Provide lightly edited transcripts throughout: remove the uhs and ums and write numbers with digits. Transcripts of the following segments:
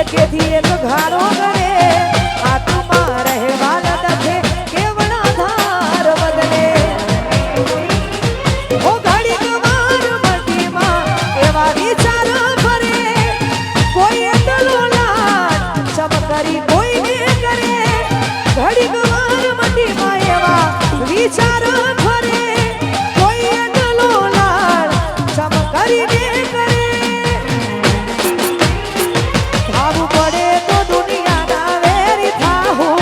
એકેથી એક ઘારો કરે આત્મા રહેવા લડે કેવડા ધાર બદલે ઓ ઘડી કવાર મટીમાં એવા વિચાર ફરે કોઈ એટલો લાડ ચમકરી કોઈને કરે ઘડી કવાર મટીમાં એવા વિચાર ફરે કોઈ એટલો લાડ ચમકરીને કરે ભાવું પડે તો દુનિયાના વેરી થાહું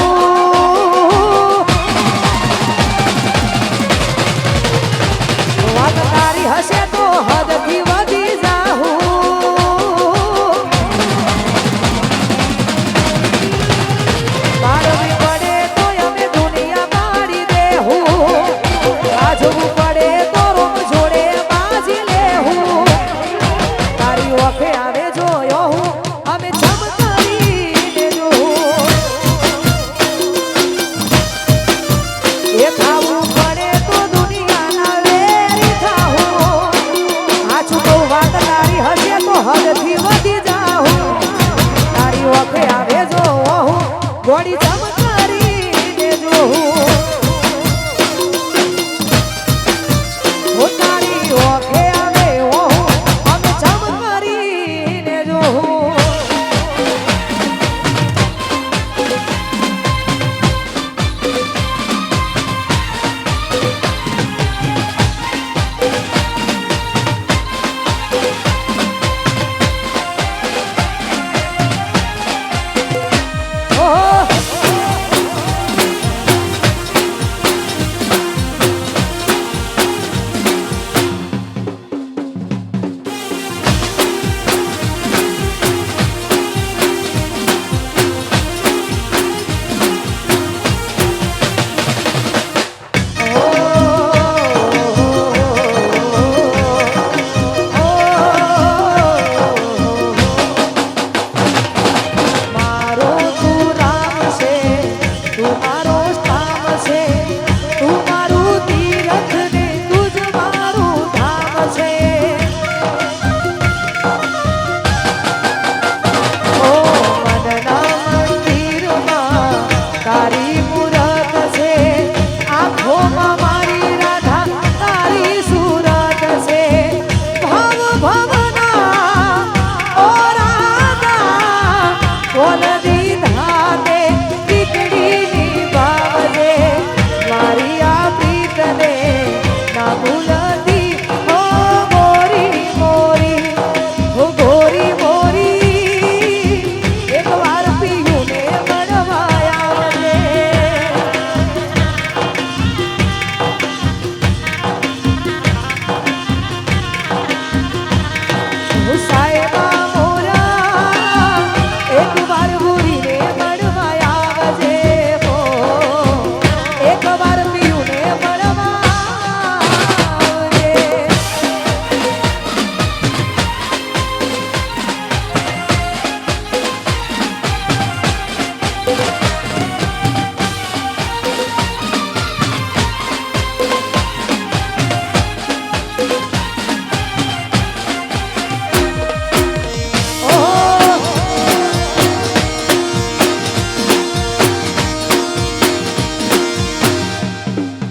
વાત તારી હશે તો હદથી વધી જાહું મારવી પડે તો અમે દુનિયા મારી દેહું આ જોવું પડે તો રૂમ જોડે બાજી લેહું તારી ઓખે આવે જોયો હું અમે ચમકારીને જોઉં એ ખાવું પડે તો દુનિયાના વેરી થાહું આછું તો વાત તારી હશે તો હદથી વધી જાહું તારી ઓખે આવે જોયો હું ગોળી ચમકારીને જોઉં ઓ તારી ઓખે આવે હું અમે ચમકારીને જોઉં મારો તું રામ છે તું મારો સ્થાન છે તું મારું તીરથ ને તુજ મારું ધામ છે ઓ મનના મંદિરમાં તારી મૂરત છે આંખોમાં મારી રાધા તારી સુરત છે ભવ ભવના ઓ રાધા બોલ દીધા તે દીકરીની બાવજે મારી આ પ્રીતને ના ભૂલતી હો ગોરી મોરી હો ગોરી મોરી એક વાર પીયુને મળવાયા આવજે સાહેબા મોરા એક વાર ભૂરીને મળવા આવજે હો એક વાર પીયુને મળવા આવજે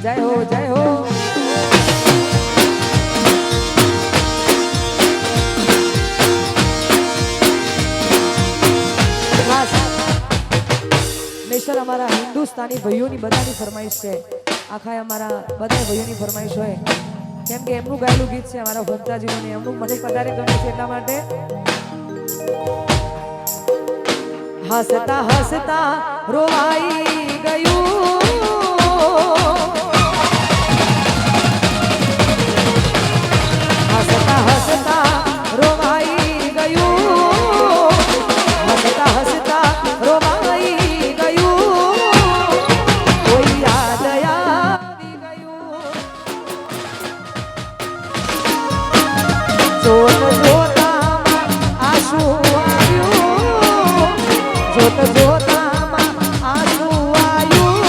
જય હો જય હો ખાસ નેશન અમારા હિન્દુસ્તાની ભાઈઓની બધાની ફરમાઈશ છે આખા અમારા બધા ભાઈઓની ફરમાઈશ હોય કેમ કે એમનું ગાયેલું ગીત છે અમારા ભક્તાજીનું ને એમનું મને વધારે ગમે છે એટલા માટે હસતા હસતા રોવાઈ ગયું હસતા હસતા રોવાઈ ગયું હસતા હસતા રોવાઈ ગયું કોઈ યાદ આવી ગયું જોત જોતામાં આંસુ આવ્યું જોત જોતામાં આંસુ આવ્યું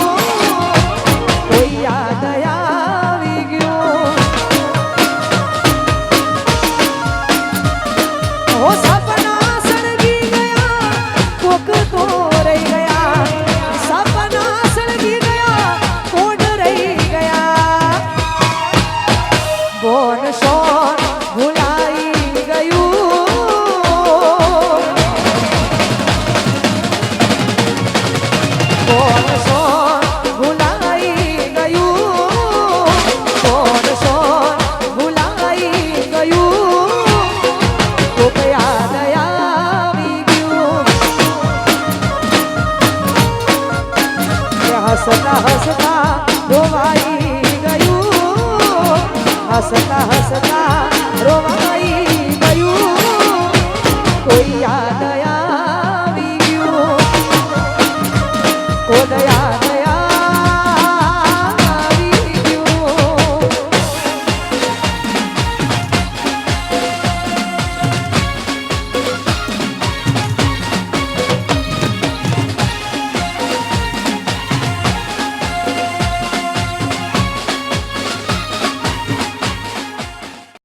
હસતા હસતા રોવાઈ ગયું હસતા હસતા રોવાઈ ગયું કોઈ